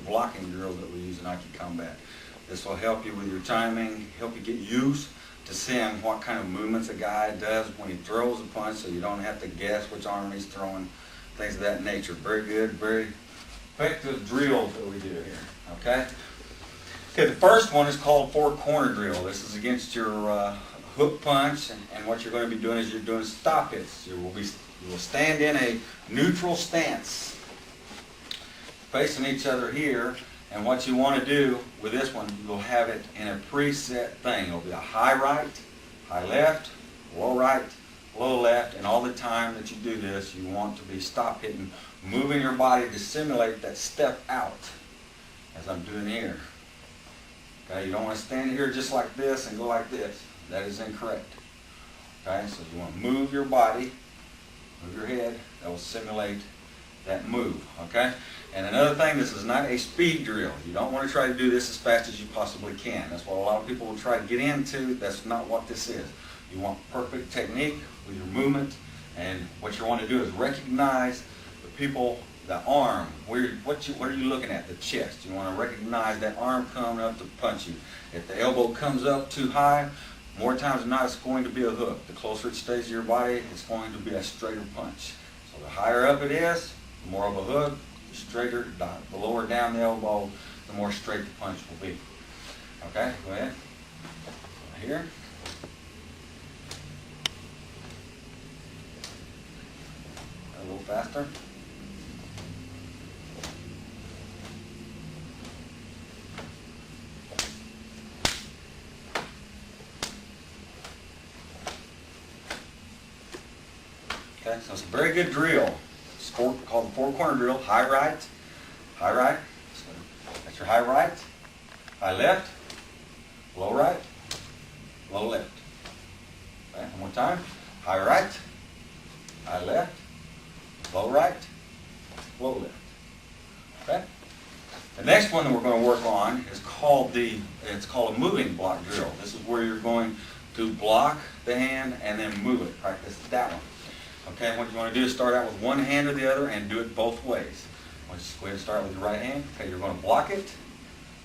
blocking drills that we use in Aiki combat. This will help you with your timing, help you get used to seeing what kind of movements a guy does when he throws a punch, so you don't have to guess which arm he's throwing, things of that nature. Very good, very effective drills that we do here, okay? Okay, the first one is called four-corner drill. This is against your hook punch, and what you're going to be doing is you're doing stop hits. You will stand in a neutral stance, facing each other here, and what you want to do with this one, you'll have it in a preset thing. It'll be a high right, high left, low right, low left, and all the time that you do this, you want to be stop hitting, moving your body to simulate that step out, as I'm doing here. Okay, you don't want to stand here just like this and go like this. That is incorrect. Okay, so you want to move your body, move your head, that will simulate that move, okay? And another thing, this is not a speed drill. You don't want to try to do this as fast as you possibly can. That's what a lot of people will try to get into. That's not what this is. You want perfect technique with your movement, and what you want to do is recognize the people, the arm. What are you looking at? The chest. You want to recognize that arm coming up to punch you. If the elbow comes up too high, more times than not, it's going to be a hook. The closer it stays to your body, it's going to be a straighter punch. So the higher up it is, the more of a hook. The straighter, the lower down the elbow, the more straight the punch will be. Okay, go ahead. Here. A little faster. Okay, so it's a very good drill. It's called the four-corner drill. High right, so that's your high right, high left, low right, low left. Okay, one more time. High right, high left, low right, low left. Okay. The next one that we're going to work on is called a moving block drill. This is where you're going to block the hand and then move it. Practice that one. Okay, what you want to do is start out with one hand or the other and do it both ways. Let's go ahead and start with your right hand. Okay, you're going to block it.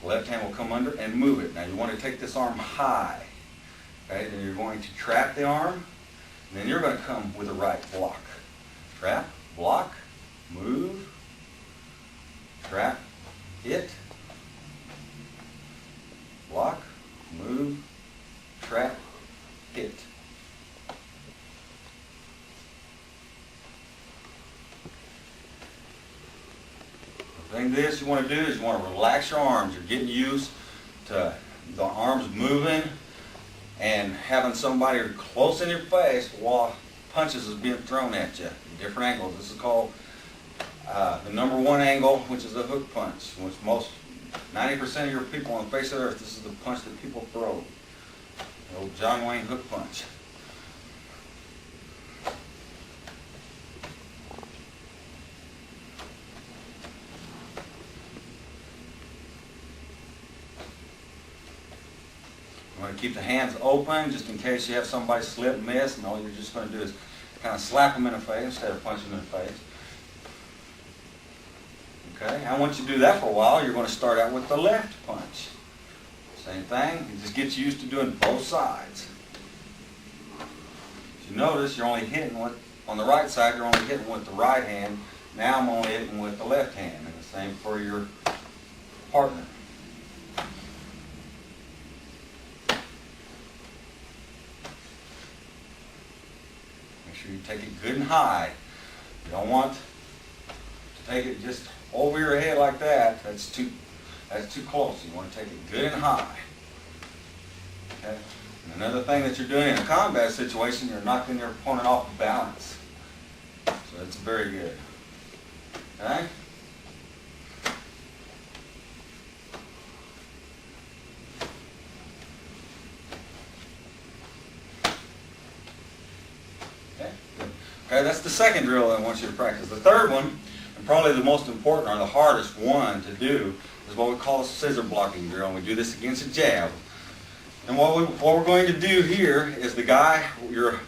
The left hand will come under and move it. Now you want to take this arm high. Okay, then you're going to trap the arm, and then you're going to come with a right block. Trap, block, move, trap, hit, block, move, trap, hit. The thing this you want to do is you want to relax your arms. You're getting used to the arms moving and having somebody close in your face while punches is being thrown at you. Different angles. This is called the number one angle, which is a hook punch, which 90% of your people on the face of the earth, this is the punch that people throw. The old John Wayne hook punch. You want to keep the hands open just in case you have somebody slip and miss, and all you're just going to do is kind of slap them in the face instead of punching them in the face. Okay, and once you do that for a while, you're going to start out with the left punch. Same thing, you just get used to doing both sides. As you notice, you're only hitting with, on the right side, you're only hitting with the right hand. Now I'm only hitting with the left hand, and the same for your partner. You take it good and high. You don't want to take it just over your head like that. That's too close. You want to take it good and high. Okay? And another thing that you're doing in a combat situation, you're knocking your opponent off balance. So that's very good. Okay? Okay, that's the second drill I want you to practice. The third one, and probably the most important or the hardest one to do, is what we call a scissor blocking drill. And we do this against a jab. And what we're going to do here is the guy, your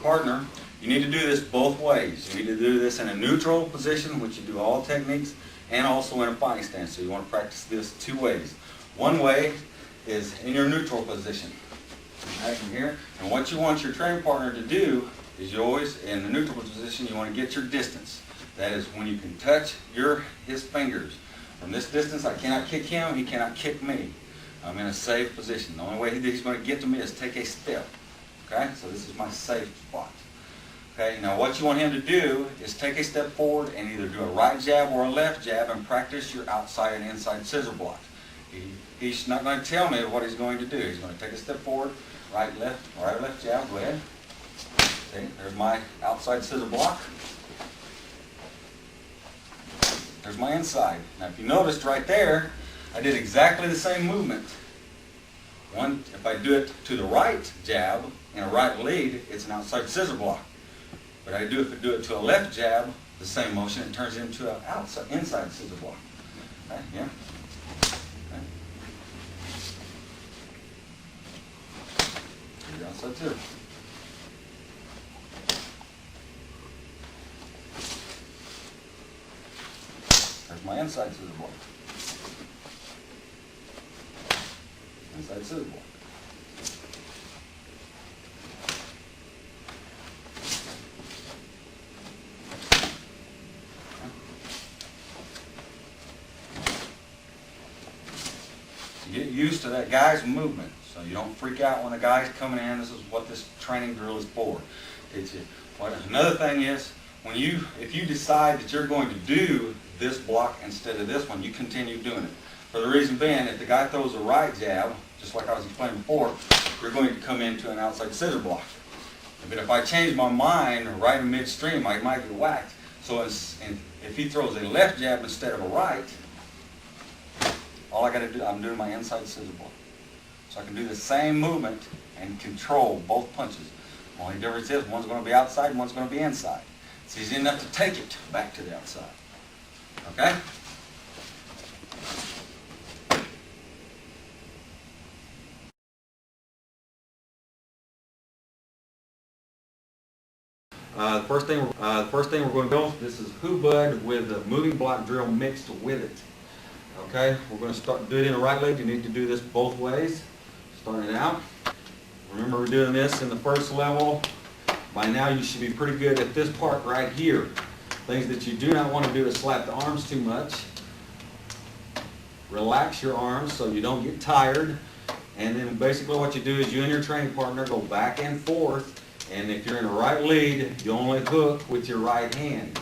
partner, you need to do this both ways. You need to do this in a neutral position, which you do all techniques, and also in a fighting stance. So you want to practice this 2 ways. One way is in your neutral position, right from here. And what you want your training partner to do is you always, in the neutral position, you want to get your distance. That is when you can touch his fingers. From this distance, I cannot kick him, he cannot kick me. I'm in a safe position. The only way he's going to get to me is take a step. Okay, so this is my safe spot. Okay, now what you want him to do is take a step forward and either do a right jab or a left jab and practice your outside and inside scissor block. He's not going to tell me what he's going to do. He's going to take a step forward, right, left jab, go ahead. See, there's my outside scissor block. There's my inside. Now if you noticed right there, I did exactly the same movement. If I do it to the right jab and a right lead, it's an outside scissor block. But if I do it to a left jab, the same motion, it turns into an inside scissor block. Okay, yeah. Okay. Here's the outside too. There's my inside scissor block. Inside scissor block. Get used to that guy's movement so you don't freak out when the guy's coming in. This is what this training drill is for. Another thing is, if you decide that you're going to do this block instead of this one, you continue doing it. For the reason being, if the guy throws a right jab, just like I was explaining before, you're going to come into an outside scissor block. But if I change my mind right in midstream, I might get whacked. So if he throws a left jab instead of a right, all I got to do, I'm doing my inside scissor block. So I can do the same movement and control both punches. The only difference is one's going to be outside and one's going to be inside. It's easy enough to take it back to the outside. Okay? The first thing we're going to go, this is Hoo-Bud with a moving block drill mixed with it. Okay, we're going to do it in the right leg. You need to do this both ways. Starting out. Remember, we're doing this in the first level. By now you should be pretty good at this part right here. Things that you do not want to do is slap the arms too much. Relax your arms so you don't get tired. And then basically what you do is you and your training partner go back and forth. And if you're in a right lead, you only hook with your right hand.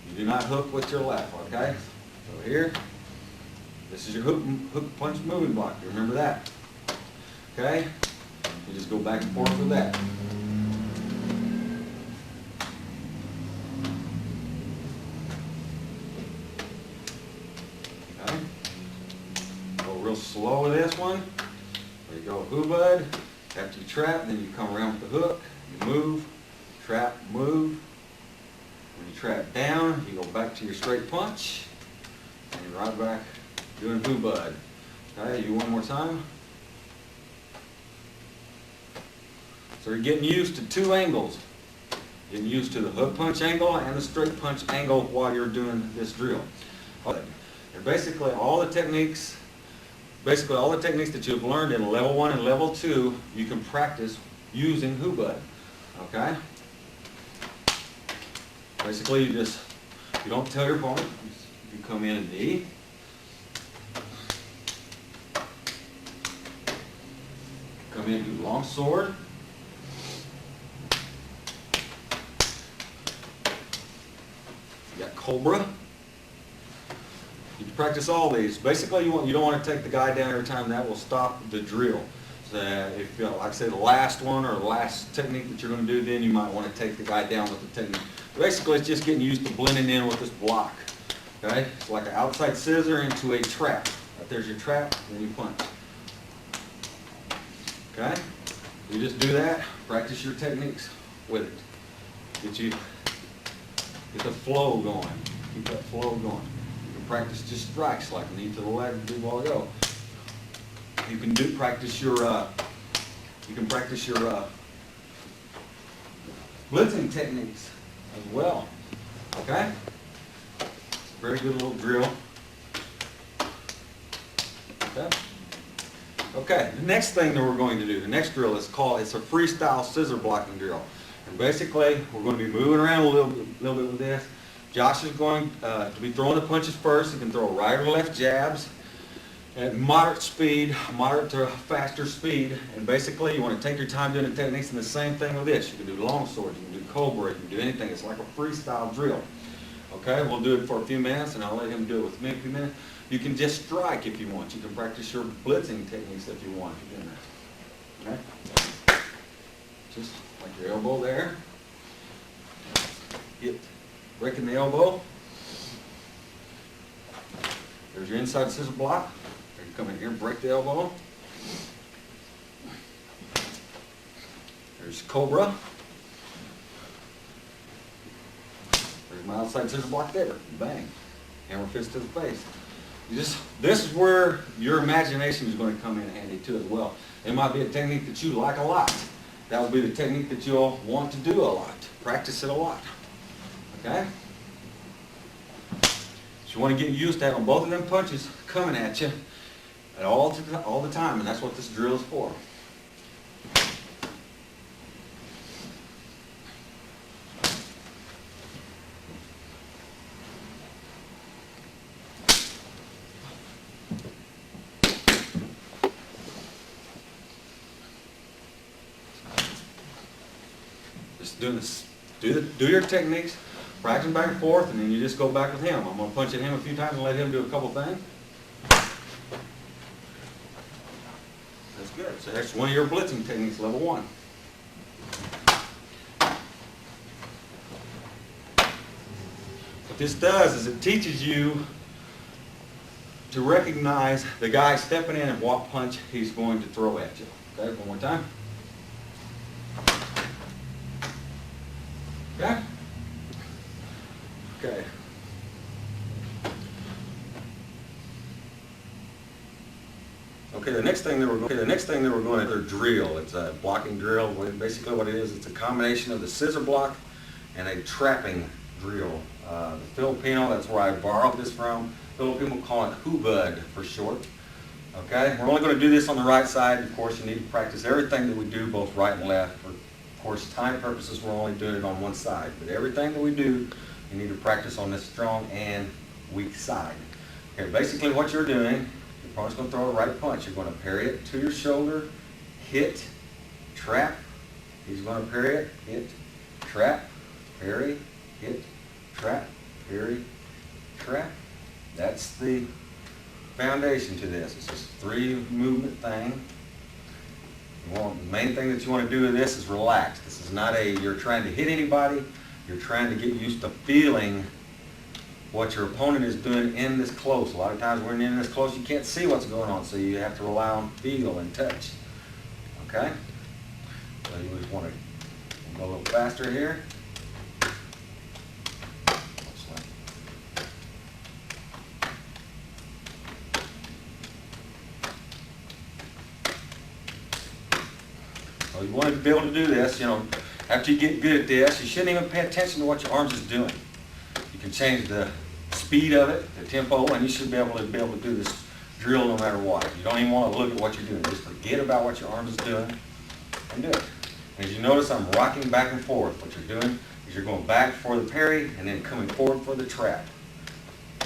You do not hook with your left, okay? So here, this is your hook punch moving block. You remember that? Okay? You just go back and forth with that. Okay? Go real slow with this one. There you go, Hoo-Bud. After you trap, then you come around with the hook. You move, trap, move. When you trap down, you go back to your straight punch. And you're right back doing Hoo-Bud. Okay, you one more time. So you're getting used to 2 angles. Getting used to the hook punch angle and the straight punch angle while you're doing this drill. And basically all the techniques that you've learned in level 1 and level 2, you can practice using Hoo-Bud. Okay? Basically you don't tell your opponent. You come in a knee. Come in, do long sword. You got cobra. You can practice all these. Basically, you don't want to take the guy down every time. That will stop the drill. So if, like I say, the last one or the last technique that you're going to do, then you might want to take the guy down with the technique. Basically, it's just getting used to blending in with this block. Okay? It's like an outside scissor into a trap. Right there's your trap, then you punch. Okay? You just do that. Practice your techniques with it. Get the flow going. Keep that flow going. You can practice just strikes like knee to the leg and do while ago. You can practice your blitzing techniques as well. Okay? Very good little drill. Okay. Okay, the next thing that we're going to do, the next drill is it's a freestyle scissor blocking drill. And basically, we're going to be moving around a little bit with this. Josh is going to be throwing the punches first. He can throw right or left jabs at moderate speed, moderate to faster speed. And basically, you want to take your time doing the techniques, and the same thing with this. You can do long swords, you can do cobra, you can do anything. It's like a freestyle drill. Okay, we'll do it for a few minutes, and I'll let him do it with me a few minutes. You can just strike if you want. You can practice your blitzing techniques if you want to do that. Okay? Just like your elbow there. Breaking the elbow. There's your inside scissor block. You can come in here and break the elbow. There's cobra. There's my outside scissor block there. Bang. Hammer fist to the face. This is where your imagination is going to come in handy too as well. It might be a technique that you like a lot. That will be the technique that you'll want to do a lot. Practice it a lot. Okay? So you want to get used to having both of them punches coming at you at all the time, and that's what this drill is for. Just doing this. Do your techniques, practice back and forth, and then you just go back with him. I'm going to punch at him a few times and let him do a couple things. That's good. So that's one of your blitzing techniques, level 1. What this does is it teaches you to recognize the guy stepping in and what punch he's going to throw at you. Okay, one more time. Okay? Okay. Okay, the next thing that we're going to drill. It's a blocking drill. Basically what it is, it's a combination of the scissor block and a trapping drill. The Filipino, that's where I borrowed this from. Filipino call it hubad for short. Okay, we're only going to do this on the right side. Of course, you need to practice everything that we do, both right and left. For, of course, time purposes, we're only doing it on one side. But everything that we do, you need to practice on this strong and weak side. Okay, basically what you're doing, your opponent's going to throw a right punch. You're going to parry it to your shoulder, hit, trap. He's going to parry it, hit, trap, parry, hit, trap, parry, trap. That's the foundation to this. It's just a 3-movement thing. The main thing that you want to do with this is relax. This is not you're trying to hit anybody. You're trying to get used to feeling what your opponent is doing in this close. A lot of times when you're in this close, you can't see what's going on, so you have to rely on feel and touch. Okay? So you just want to go a little faster here. You want to be able to do this, after you get good at this, you shouldn't even pay attention to what your arms is doing. You can change the speed of it, the tempo, and you should be able to do this drill no matter what. You don't even want to look at what you're doing. Just forget about what your arms is doing and do it. As you notice, I'm rocking back and forth. What you're doing is you're going back for the parry and then coming forward for the trap.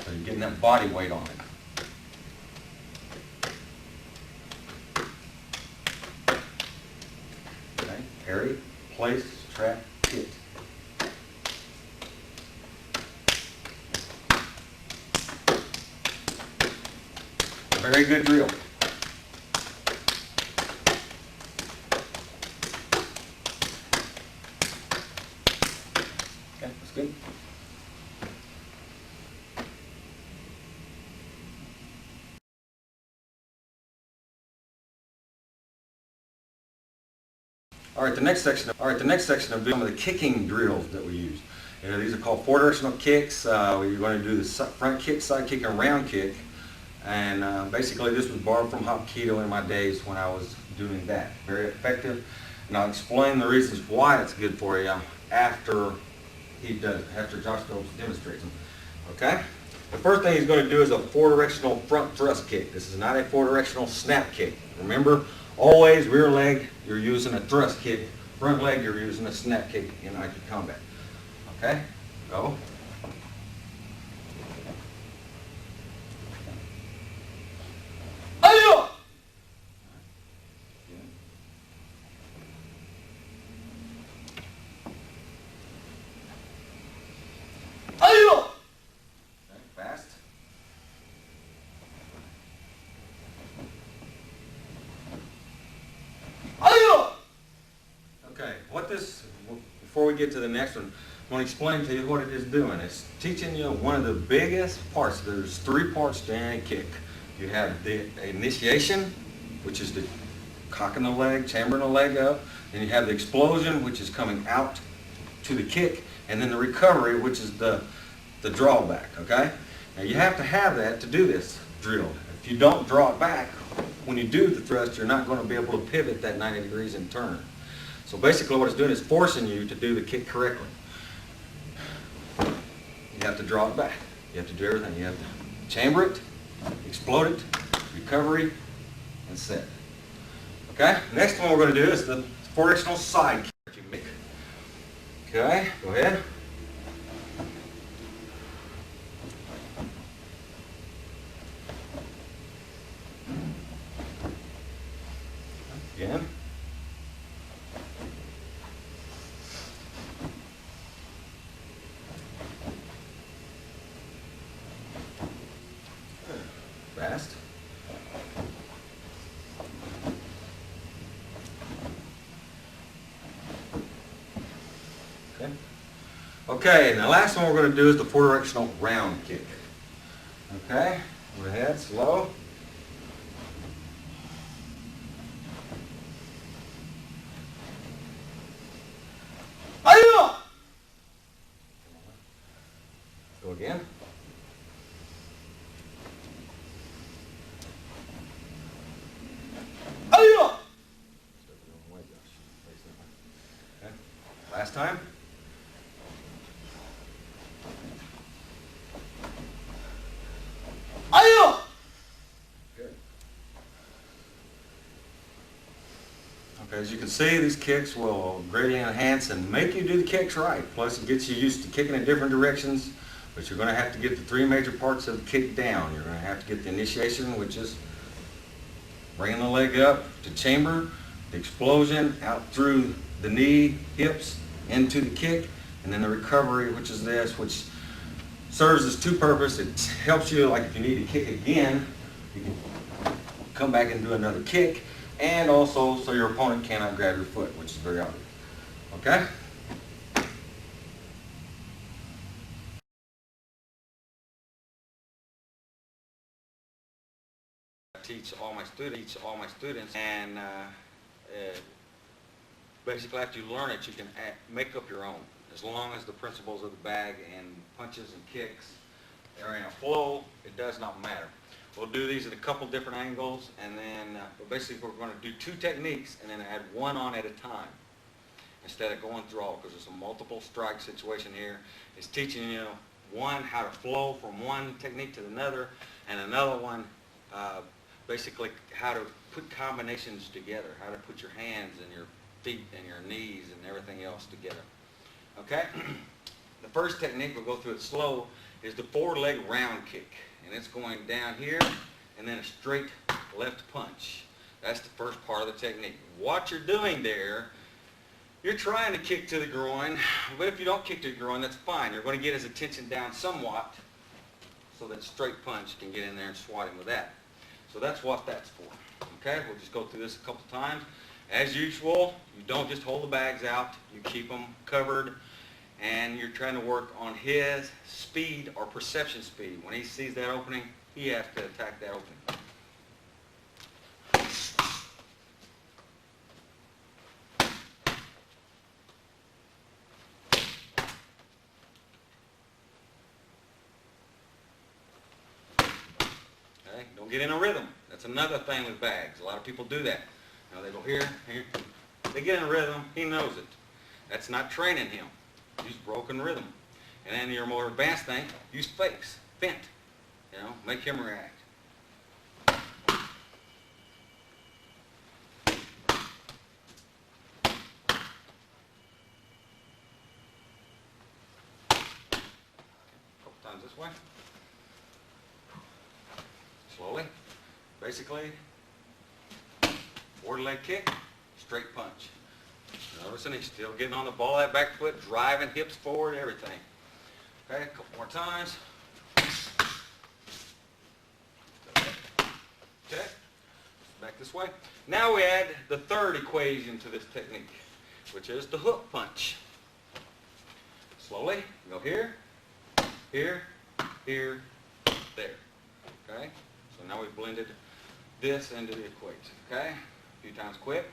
So you're getting that body weight on it. Parry, place, trap, hit. A very good drill. Okay, that's good. All right, the next section of some of the kicking drills that we use. These are called 4-directional kicks. You're going to do the front kick, side kick, and round kick. And basically this was borrowed from Hapkido in my days when I was doing that. Very effective. And I'll explain the reasons why it's good for you after Josh Dobbs demonstrates them. Okay? The first thing he's going to do is a 4-directional front thrust kick. This is not a 4-directional snap kick. Remember, always rear leg, you're using a thrust kick. Front leg, you're using a snap kick in Aiki combat. Okay? Go. Fast. Okay, before we get to the next one, I want to explain to you what it is doing. It's teaching you one of the biggest parts. There's 3 parts to any kick. You have the initiation, which is the cocking the leg, chambering the leg up. Then you have the explosion, which is coming out to the kick. And then the recovery, which is the drawback, okay? Now you have to have that to do this drill. If you don't draw it back, when you do the thrust, you're not going to be able to pivot that 90 degrees and turn. So basically what it's doing is forcing you to do the kick correctly. You have to draw it back. You have to do everything. You have to chamber it, explode it, recovery, and set. Okay? Next one we're going to do is the 4-directional side kick. Okay? Go ahead. Again. Fast. Okay. Okay, and the last one we're going to do is the 4-directional round kick. Okay, go ahead, slow. Go again. Okay. Last time. Good. Okay, as you can see, these kicks will greatly enhance and make you do the kicks right. Plus, it gets you used to kicking in different directions. But you're going to have to get the 3 major parts of the kick down. You're going to have to get the initiation, which is bringing the leg up to chamber, the explosion out through the knee, hips, into the kick, and then the recovery, which is this, which serves as 2 purposes. It helps you, like if you need to kick again, you can come back and do another kick, and also so your opponent cannot grab your foot, which is very obvious. Okay? Teach all my students, and basically after you learn it, you can make up your own, as long as the principles of the bag and punches and kicks are in a flow. It does not matter. We'll do these at a couple different angles, and then but basically we're going to do 2 techniques and then add 1 on at a time instead of going through all, because it's a multiple strike situation here. It's teaching you one, how to flow from one technique to another, and another one basically how to put combinations together, how to put your hands and your feet and your knees and everything else together. Okay? The first technique, we'll go through it slow, is the 4-leg round kick. And it's going down here and then a straight left punch. That's the first part of the technique. What you're doing there, you're trying to kick to the groin, but if you don't kick to the groin, that's fine. You're going to get his attention down somewhat so that straight punch can get in there and swat him with that. So that's what that's for. Okay, we'll just go through this a couple times. As usual, you don't just hold the bags out, you keep them covered, and you're trying to work on his speed or perception speed. When he sees that opening, he has to attack that opening. Okay, don't get in a rhythm. That's another thing with bags. A lot of people do that. Now they go here, here. They get in a rhythm. He knows it. That's not training him. Use broken rhythm. And then your more advanced thing, use fakes, fint. You know, make him react. Couple times this way. Slowly. Basically, forward leg kick, straight punch. Noticing he's still getting on the ball of that back foot, driving hips forward, everything. Okay, a couple more times. Okay, back this way. Now we add the third equation to this technique, which is the hook punch. Slowly, go here, here, here, there. Okay, so now we've blended this into the equation. Okay, a few times quick.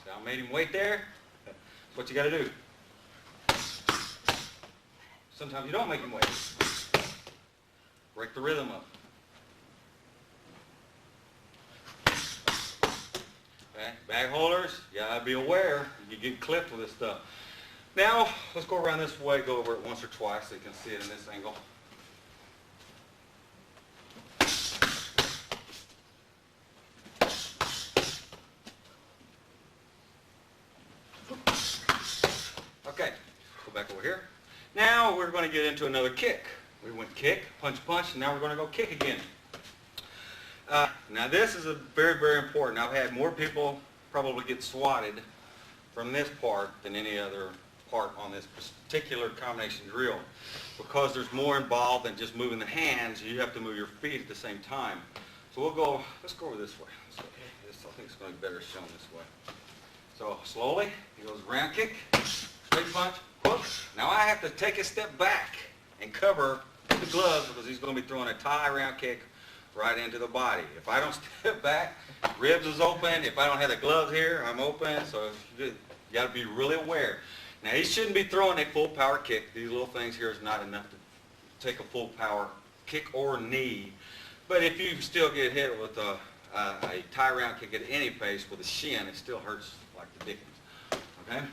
I made him wait there. That's what you got to do. Sometimes you don't make him wait. Break the rhythm up. Okay, bag holders, you gotta be aware you get clipped with this stuff. Now, let's go around this way, go over it once or twice so you can see it in this angle. Okay, go back over here. Now we're going to get into another kick. We went kick, punch, punch, and now we're going to go kick again. Now this is a very, very important. I've had more people probably get swatted from this part than any other part on this particular combination drill, because there's more involved than just moving the hands. You have to move your feet at the same time. So let's go over this way. I think it's going to be better shown this way. So slowly, he goes round kick, straight punch, hook. Now I have to take a step back and cover the gloves because he's going to be throwing a tie round kick right into the body. If I don't step back, ribs is open. If I don't have the gloves here, I'm open. So you got to be really aware. Now he shouldn't be throwing a full power kick. These little things here is not enough to take a full power kick or knee. But if you still get hit with a tie round kick at any pace with a shin, it still hurts like the dickens. Okay?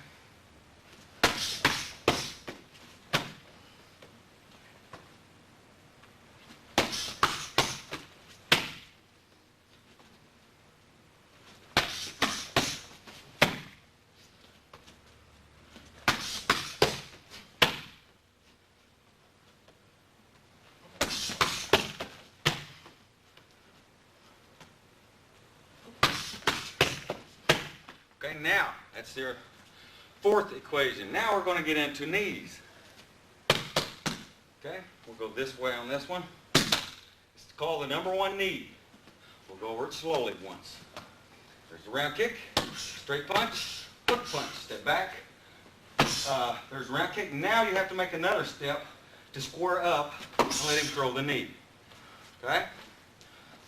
Okay, now, that's your fourth equation. Now we're going to get into knees. Okay, we'll go this way on this one. It's called the number one knee. We'll go over it slowly once. There's the round kick, straight punch, hook punch, step back. There's the round kick. Now you have to make another step to square up and let him throw the knee. Okay,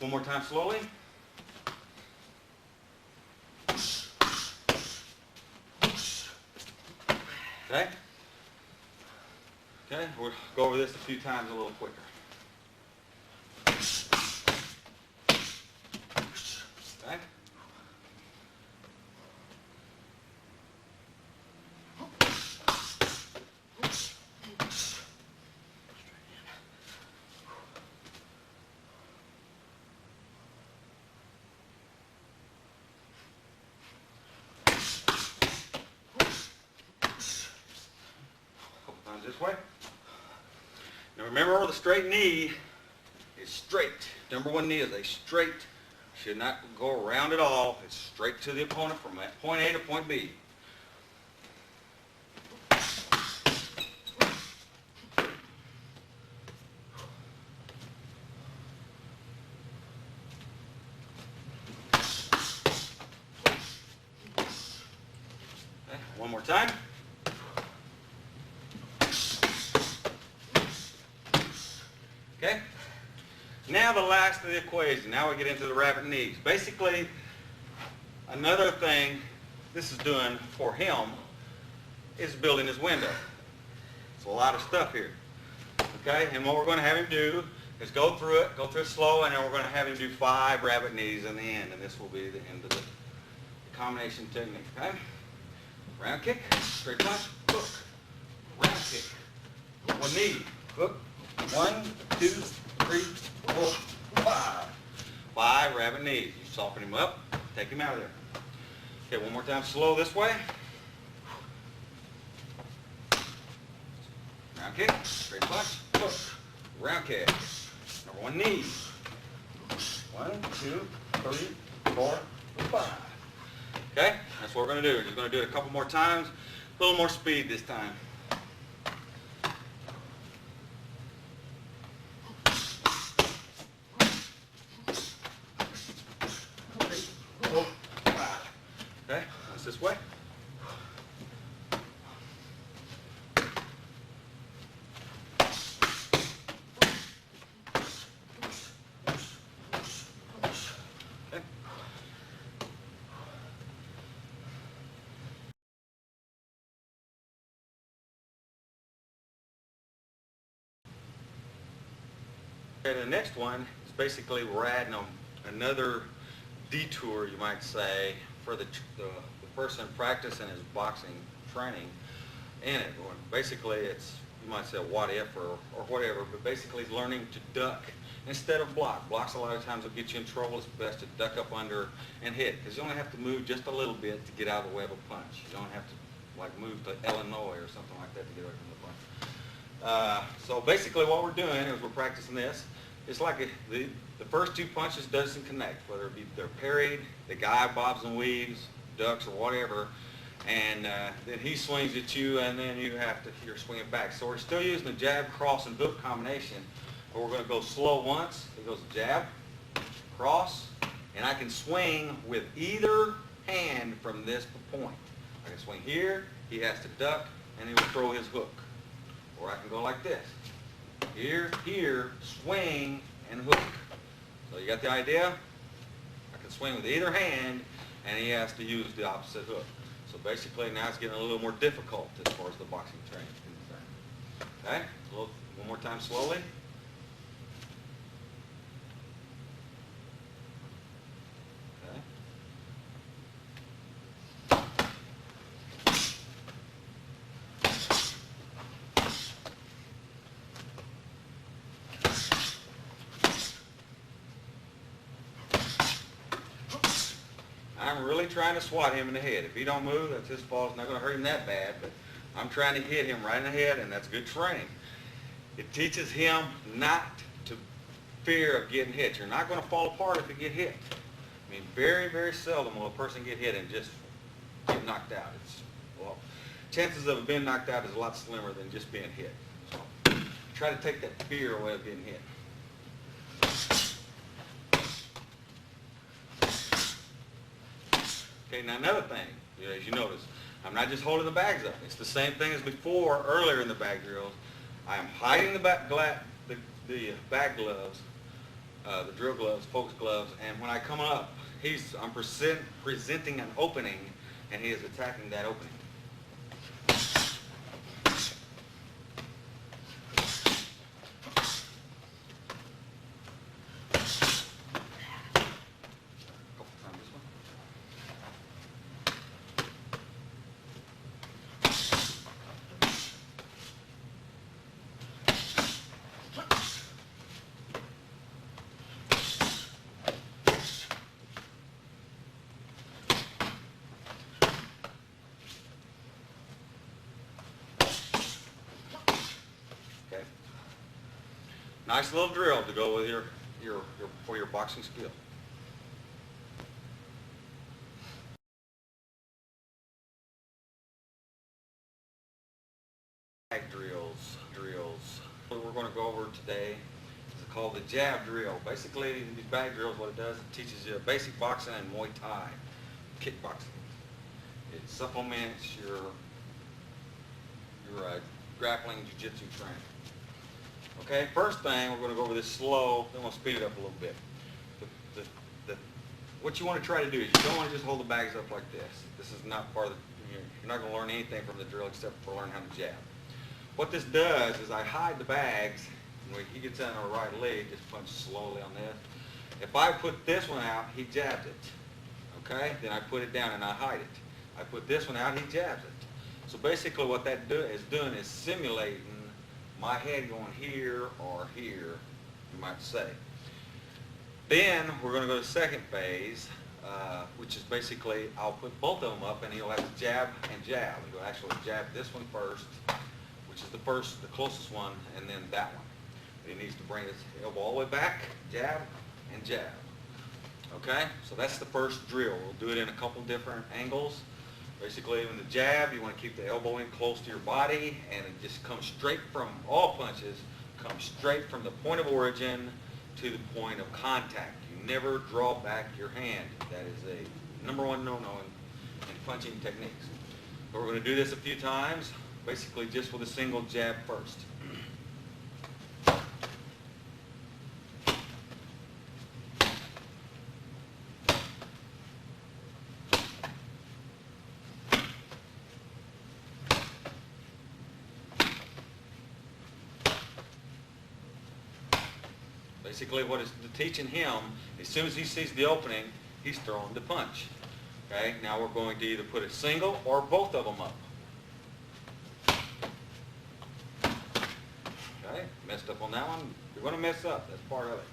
one more time slowly. Okay? Okay, we'll go over this a few times a little quicker. Okay? This way. Now remember, the straight knee is straight. Number one knee is a straight. Should not go around at all. It's straight to the opponent from point A to point B. Okay, one more time. Okay, now the last of the equation. Now we get into the rabbit knees. Basically, another thing this is doing for him is building his window. It's a lot of stuff here. Okay, and what we're going to have him do is go through it slow, and then we're going to have him do 5 rabbit knees in the end, and this will be the end of the combination technique, okay? Round kick, straight punch, hook, round kick, one knee, hook, 1, 2, 3, 4, 5. 5 rabbit knees. You soften him up, take him out of there. Okay, one more time, slow this way. Round kick, straight punch, hook, round kick. Number 1 knee. 1, 2, 3, 4, 5. Okay, that's what we're going to do. We're just going to do it a couple more times. A little more speed this time. Okay, that's this way. Okay, the next one is basically we're adding another detour, you might say, for the person practicing his boxing training in it. Basically, it's, you might say, a what if or whatever, but basically he's learning to duck instead of block. Blocks a lot of times will get you in trouble. It's best to duck up under and hit, because you only have to move just a little bit to get out of the way of a punch. You don't have to like move to Illinois or something like that to get away from the punch. So basically what we're doing is we're practicing this. It's like the first 2 punches doesn't connect, whether it be they're parried, the guy bobs and weaves, ducks or whatever, and then he swings at you, and then you're swinging back. So we're still using the jab, cross, and hook combination, but we're going to go slow once. It goes jab, cross, and I can swing with either hand from this point. I can swing here, he has to duck, and he will throw his hook. Or I can go like this. Here, here, swing, and hook. So you got the idea? I can swing with either hand, and he has to use the opposite hook. So basically now it's getting a little more difficult as far as the boxing training is concerned. Okay? One more time slowly. Okay. I'm really trying to swat him in the head. If he don't move, that's his fault. It's not going to hurt him that bad, but I'm trying to hit him right in the head, and that's good training. It teaches him not to fear of getting hit. You're not going to fall apart if you get hit. I mean, very, very seldom will a person get hit and just get knocked out. Well, chances of being knocked out is a lot slimmer than just being hit. So try to take that fear away of getting hit. Okay, now another thing, as you notice, I'm not just holding the bags up. It's the same thing as before, earlier in the bag drills. I am hiding the bag gloves, the drill gloves, folks gloves, and when I come up, I'm presenting an opening, and he is attacking that opening. Nice little drill to go with for your boxing skill. Bag drills. What we're going to go over today is called the jab drill. Basically, these bag drills, what it does, it teaches you basic boxing and Muay Thai, kickboxing. It supplements your grappling Jujitsu training. Okay, first thing, we're going to go over this slow, then we'll speed it up a little bit. What you want to try to do is you don't want to just hold the bags up like this. This is not part of the, you're not going to learn anything from the drill except for learning how to jab. What this does is I hide the bags when he gets on our right leg, just punch slowly on this. If I put this one out, he jabs it. Okay? Then I put it down and I hide it. I put this one out, he jabs it. So basically what that is doing is simulating my head going here or here, you might say. Then we're going to go to the second phase, which is basically I'll put both of them up and he'll have to jab and jab. He'll actually jab this one first, which is the closest one, and then that one. But he needs to bring his elbow all the way back, jab and jab. Okay, so that's the first drill. We'll do it in a couple different angles. Basically, in the jab, you want to keep the elbow in close to your body, and it just comes straight from all punches, comes straight from the point of origin to the point of contact. You never draw back your hand. That is a number one no-no in punching techniques. But we're going to do this a few times, basically just with a single jab first. Basically what it's teaching him, as soon as he sees the opening, he's throwing the punch. Okay, now we're going to either put a single or both of them up. Okay, messed up on that one. You're going to mess up, that's part of it.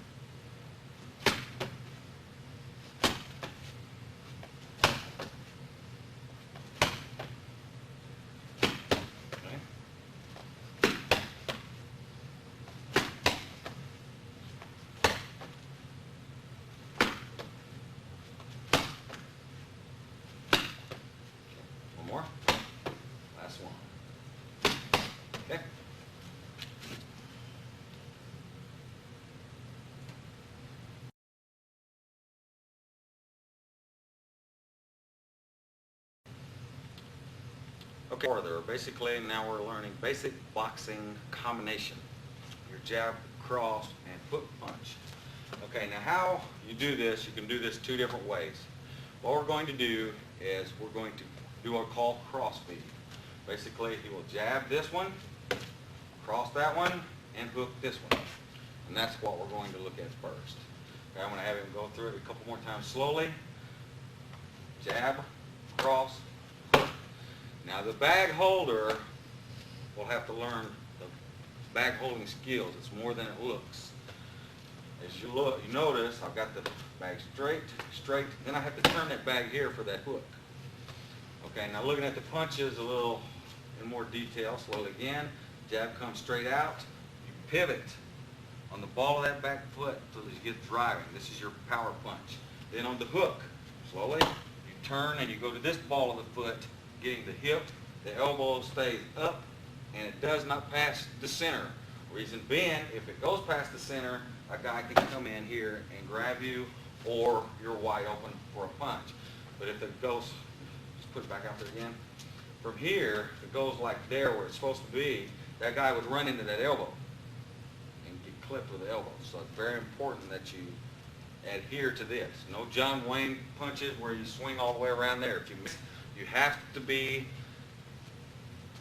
Last one. Okay. Okay, further, basically now we're learning basic boxing combination. Your jab, cross, and hook punch. Okay, now how you do this, you can do this two different ways. What we're going to do is we're going to do what we call cross feed. Basically, he will jab this one, cross that one, and hook this one. And that's what we're going to look at first. Okay, I'm going to have him go through it a couple more times slowly. Jab, cross, hook. Now the bag holder will have to learn the bag holding skills. It's more than it looks. As you look, you notice I've got the bag straight, then I have to turn that bag here for that hook. Okay, now looking at the punches a little in more detail, slowly again. Jab comes straight out. You pivot on the ball of that back foot until you get driving. This is your power punch. Then on the hook, slowly, you turn and you go to this ball of the foot, getting the hip, the elbow stays up, and it does not pass the center. Reason being, if it goes past the center, a guy can come in here and grab you, or you're wide open for a punch. But if it goes, just put it back out there again. From here, if it goes like there where it's supposed to be, that guy would run into that elbow and get clipped with the elbow. So it's very important that you adhere to this. No John Wayne punches where you swing all the way around there. If you miss, you have to be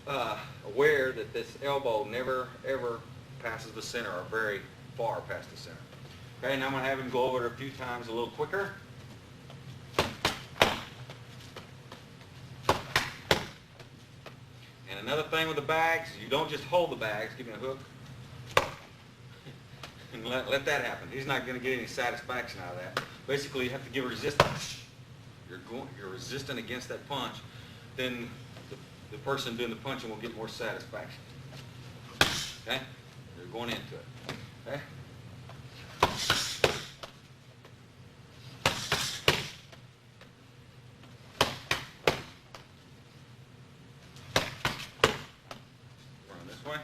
aware that this elbow never ever passes the center or very far past the center. Okay, now I'm going to have him go over it a few times a little quicker. And another thing with the bags, you don't just hold the bags, give me a hook, and let that happen. He's not going to get any satisfaction out of that. Basically, you have to give resistance. You're resistant against that punch, then the person doing the punching will get more satisfaction. Okay? You're going into it. Okay? Run this way.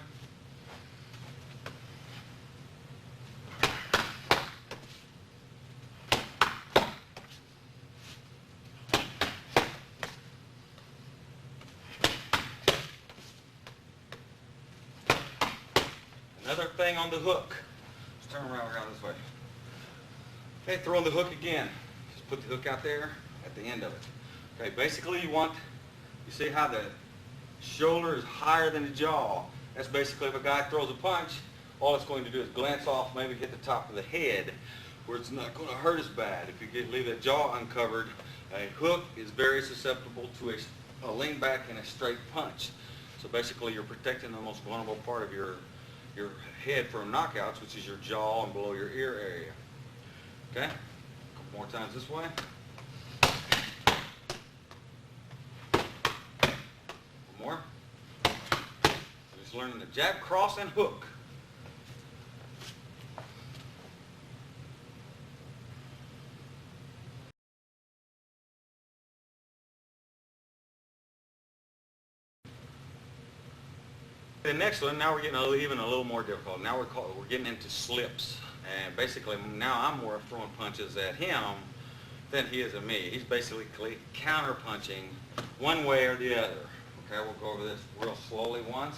Another thing on the hook. Let's turn around this way. Okay, throw in the hook again. Just put the hook out there at the end of it. Okay, basically you see how the shoulder is higher than the jaw. That's basically if a guy throws a punch, all it's going to do is glance off, maybe hit the top of the head, where it's not going to hurt as bad. If you leave that jaw uncovered, a hook is very susceptible to a lean back and a straight punch. So basically you're protecting the most vulnerable part of your head from knockouts, which is your jaw and below your ear area. Okay? A couple more times this way. One more. Just learning the jab, cross, and hook. The next one, now we're getting even a little more difficult. Now we're getting into slips. And basically now I'm more throwing punches at him than he is at me. He's basically counter punching one way or the other. Okay, we'll go over this real slowly once.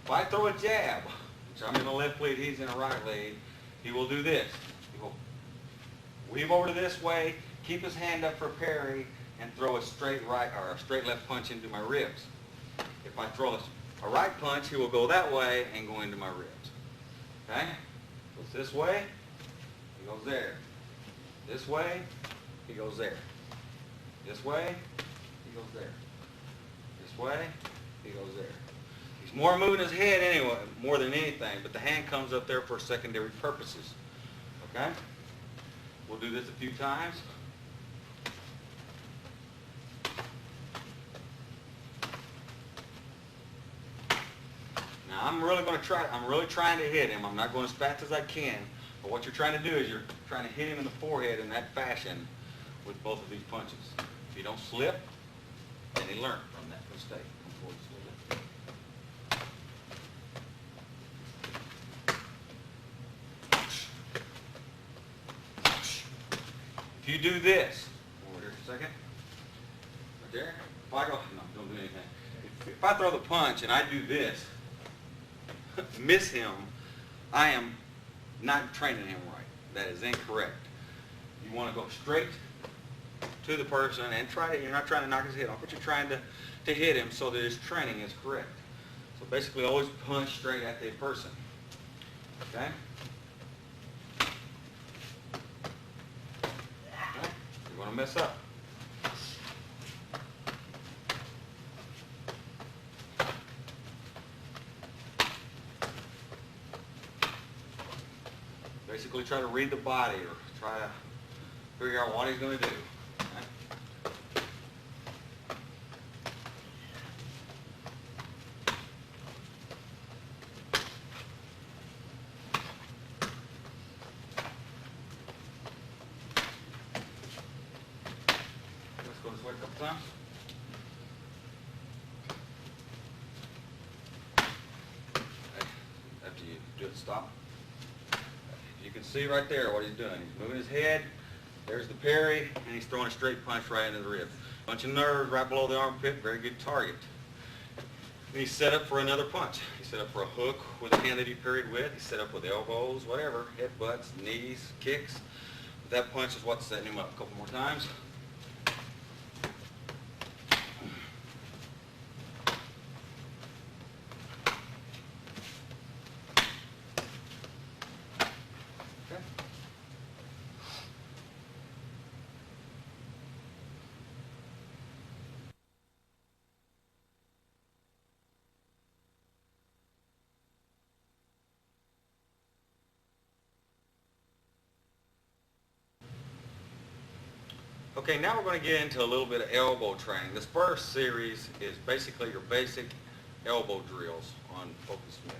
If I throw a jab, which I'm in the left lead, he's in the right lead, he will do this. He will weave over to this way, keep his hand up for parry, and throw a straight right or a straight left punch into my ribs. If I throw a right punch, he will go that way and go into my ribs. Okay? Goes this way, he goes there. This way, he goes there. This way, he goes there. This way, he goes there. He's more moving his head anyway, more than anything, but the hand comes up there for secondary purposes. Okay? We'll do this a few times. Now I'm really trying to hit him. I'm not going as fast as I can. But what you're trying to do is you're trying to hit him in the forehead in that fashion with both of these punches. If you don't slip, then he learned from that mistake. If you do this, over here for a second, right there, if I go, no, don't do anything. If I throw the punch and I do this, miss him, I am not training him right. That is incorrect. You want to go straight to the person and you're not trying to knock his head off, but you're trying to hit him so that his training is correct. So basically always punch straight at the person. Okay? You're going to mess up. Basically try to read the body or try to figure out what he's going to do. Okay? Let's go this way a couple times. Okay. After you do it, stop. You can see right there what he's doing. He's moving his head, there's the parry, and he's throwing a straight punch right into the rib. Bunch of nerves right below the armpit, very good target. And he's set up for another punch. He's set up for a hook with the hand that he parried with. He's set up with elbows, whatever, headbutts, knees, kicks. That punch is what's setting him up. A couple more times. Okay, now we're going to get into a little bit of elbow training. This first series is basically your basic elbow drills on Focus Smiths.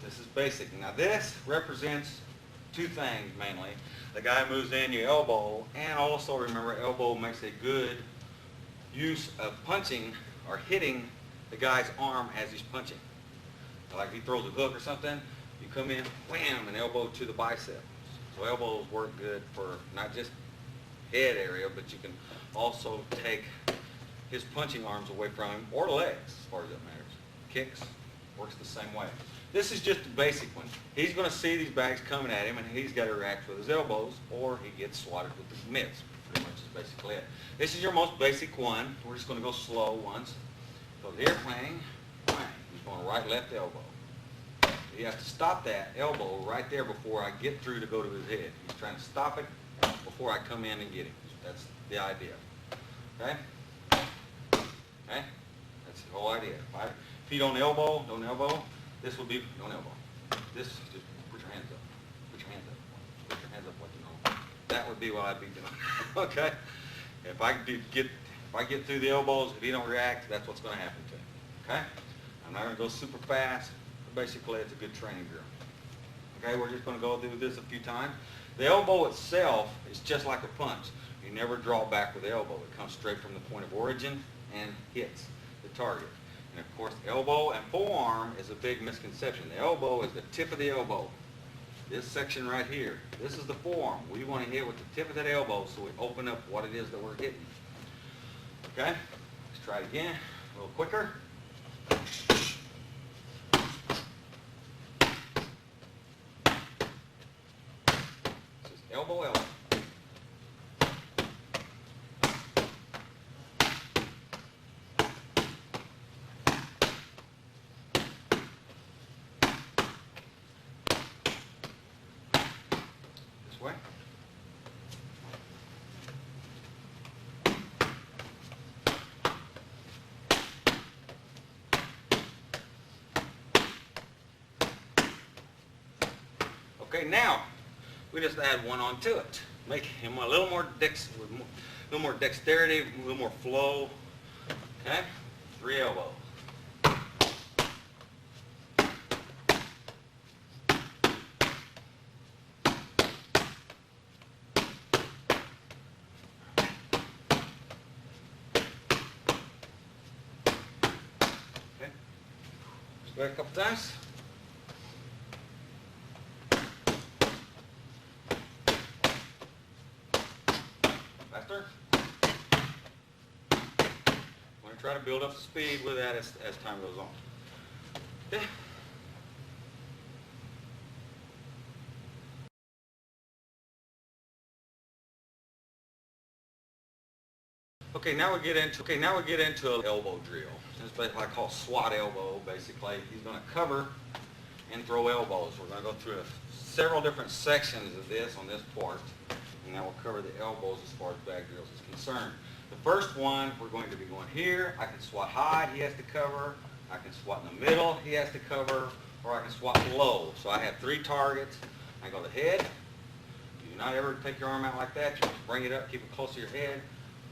This is basic. Now this represents two things mainly. The guy moves in your elbow, and also remember elbow makes a good use of punching or hitting the guy's arm as he's punching. Like if he throws a hook or something, you come in, wham, an elbow to the bicep. So elbows work good for not just head area, but you can also take his punching arms away from him, or legs, as far as that matters. Kicks, works the same way. This is just a basic one. He's going to see these bags coming at him, and he's got to react with his elbows, or he gets swatted with his mitts. Pretty much is basically it. This is your most basic one. We're just going to go slow once. So here, planning, bang. He's going right, left elbow. he has to stop that elbow right there before I get through to go to his head. He's trying to stop it before I come in and get him. That's the idea. Okay? Okay? That's the whole idea. If you don't elbow, this will be, don't elbow. This, just put your hands up. Put your hands up. Put your hands up like you know. That would be what I'd be doing. Okay? If I get through the elbows, if he don't react, that's what's going to happen to him. Okay? I'm not going to go super fast. But basically, it's a good training drill. Okay, we're just going to go through this a few times. The elbow itself is just like a punch. You never draw back with the elbow. It comes straight from the point of origin and hits the target. And of course, elbow and forearm is a big misconception. The elbow is the tip of the elbow. This section right here, this is the forearm. We want to hit with the tip of that elbow so we open up what it is that we're hitting. Okay, let's try it again, a little quicker. This is elbow, elbow. This way. Okay, now we just add one onto it. Make him a little more dexterity, a little more flow. Okay, 3 elbows. Okay, let's go a couple times. Faster. I'm going to try to build up speed with that as time goes on. Okay. Okay, now we get into an elbow drill. It's basically I call SWAT elbow. Basically, he's going to cover and throw elbows. We're going to go through several different sections of this on this part. And that will cover the elbows as far as bag drills is concerned. The first one, we're going to be going here. I can swat high, he has to cover. I can swat in the middle, he has to cover. Or I can swat low. So I have 3 targets. I go to the head. Do not ever take your arm out like that. You just bring it up, keep it close to your head.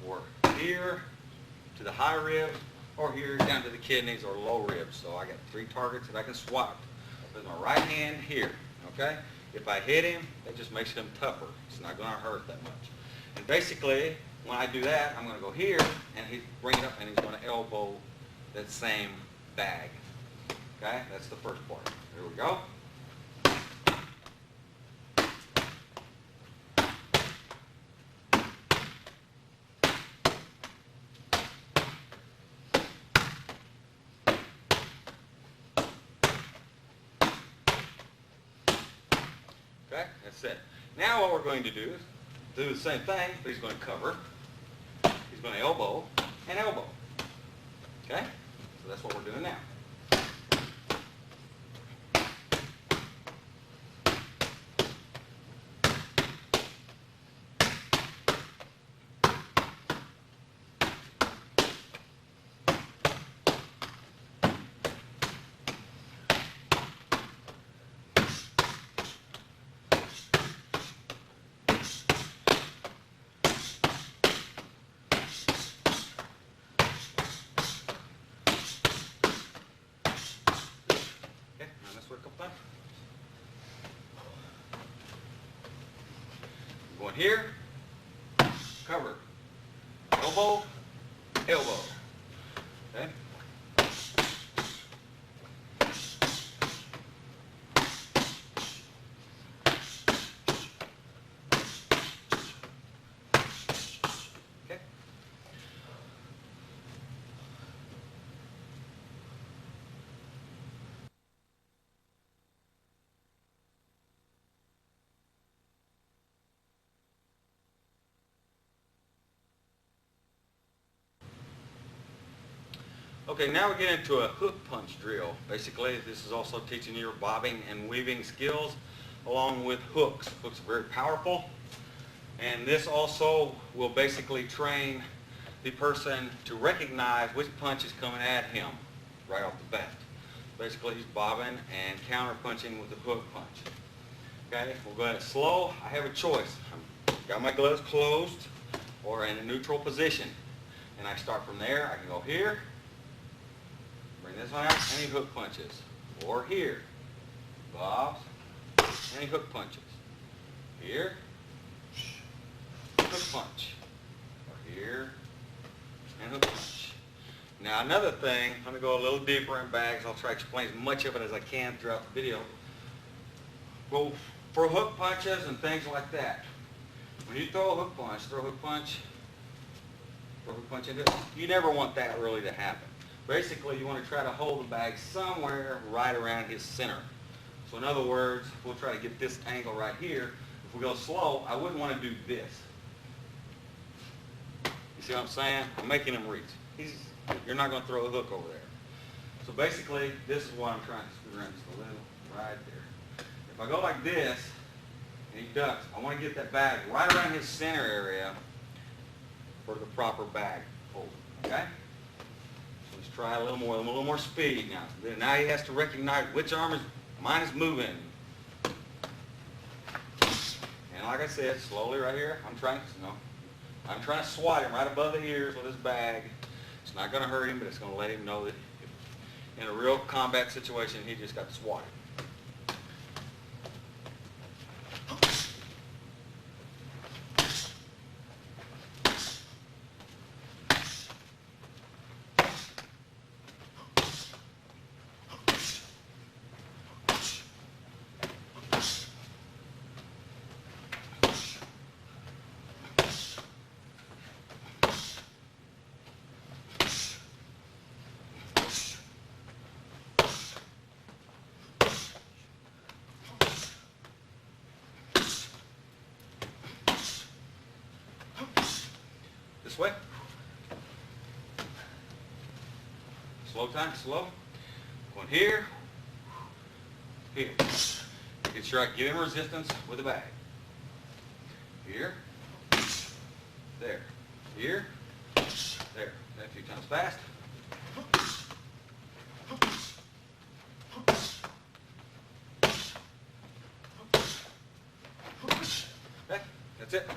Or here to the high ribs, or here down to the kidneys or low ribs. So I got 3 targets that I can swat with my right hand here. Okay? If I hit him, that just makes him tougher. It's not going to hurt that much. And basically, when I do that, I'm going to go here, and he's bring it up, and he's going to elbow that same bag. Okay? That's the first part. Here we go. Okay, that's it. Now what we're going to do is do the same thing, but he's going to cover. He's going to elbow and elbow. Okay? So that's what we're doing now. Going here, cover, elbow, elbow. Okay? Okay? Okay, now we get into a hook punch drill. Basically, this is also teaching you your bobbing and weaving skills along with hooks. Hooks are very powerful. And this also will basically train the person to recognize which punch is coming at him right off the bat. Basically, he's bobbing and counter punching with the hook punch. Okay, we'll go ahead slow. I have a choice. I've got my gloves closed or in a neutral position. And I start from there. I can go here, bring this one out, and he hook punches. Or here, bobs, and he hook punches. Here, hook punch. Or here, and hook punch. Now another thing, I'm going to go a little deeper in bags. I'll try to explain as much of it as I can throughout the video. Well, for hook punches and things like that, when you throw a hook punch, throw a hook punch into it, you never want that really to happen. Basically, you want to try to hold the bag somewhere right around his center. So in other words, we'll try to get this angle right here. If we go slow, I wouldn't want to do this. You see what I'm saying? I'm making him reach. You're not going to throw a hook over there. So basically, this is what I'm trying to screw in just a little right there. If I go like this, and he ducks, I want to get that bag right around his center area for the proper bag hold. Okay? So let's try a little more speed now. Now he has to recognize which mine is moving. And like I said, slowly right here, I'm trying to swat him right above the ears with his bag. It's not going to hurt him, but it's going to let him know that in a real combat situation, he just got swatted. This way. Slow time, slow. Going here, here. Making sure I give him resistance with the bag. Here, there, here, there. That a few times fast. Okay, that's it.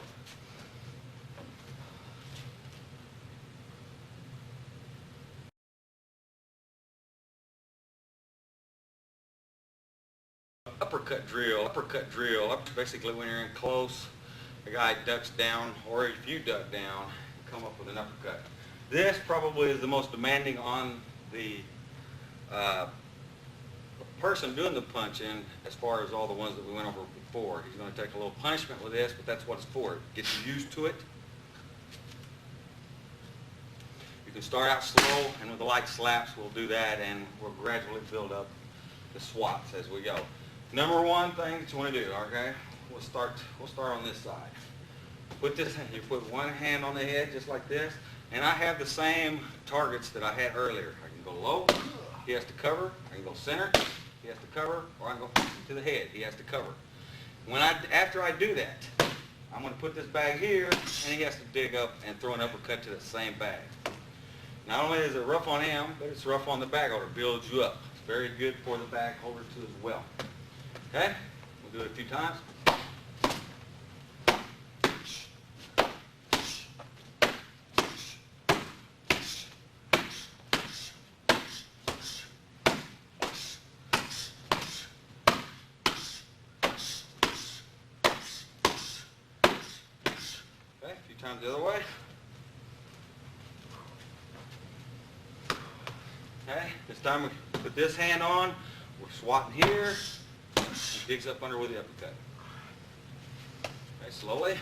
Uppercut drill. Basically when you're in close, the guy ducks down, or if you duck down, come up with an uppercut. This probably is the most demanding on the person doing the punching as far as all the ones that we went over before. He's going to take a little punishment with this, but that's what it's for. Get you used to it. You can start out slow, and with the light slaps, we'll do that, and we'll gradually build up the swats as we go. Number one thing that you want to do, okay? We'll start on this side. You put one hand on the head just like this, and I have the same targets that I had earlier. I can go low, he has to cover. I can go center, he has to cover, or I can go to the head, he has to cover. After I do that, I'm going to put this bag here, and he has to dig up and throw an uppercut to the same bag. Not only is it rough on him, but it's rough on the bag holder. It builds you up. It's very good for the bag holder too as well. Okay? We'll do it a few times. Okay, a few times the other way. Okay, this time we put this hand on, we're swatting here, and digs up under with the uppercut. Okay, slowly.